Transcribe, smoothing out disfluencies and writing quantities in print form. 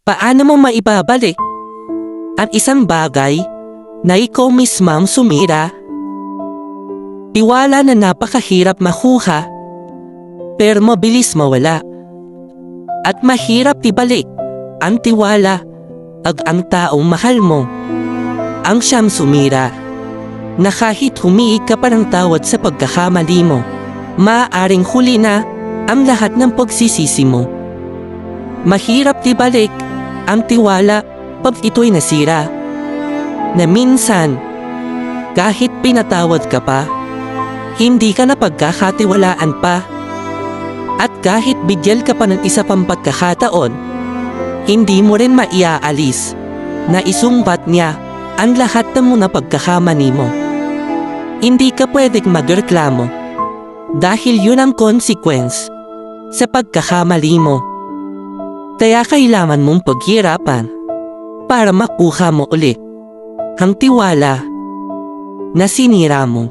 Paano mo maibabalik ang isang bagay na ikaw mismang sumira? Tiwala na napakahirap makuha, pero mabilis mawala. At mahirap ibalik ang tiwala pag ang taong mahal mo ang siyang sumira, na kahit humiig ka pa ng tawad sa pagkakamali mo, maaaring huli na ang lahat ng pagsisisi mo. Mahirap ibalik ang tiwala pag ito'y nasira, na minsan kahit pinatawad ka pa, hindi ka na pagkakatiwalaan pa. At kahit bigyan ka pa ng isa pang pagkakataon, hindi mo rin maiaalis na isumbat niya ang lahat ng mga pagkakamali mo. Hindi ka pwedeng magreklamo dahil yun ang consequence sa pagkakamali mo. Kaya kailangan mong paghirapan para makuha mo ulit ang tiwala na sinira mo.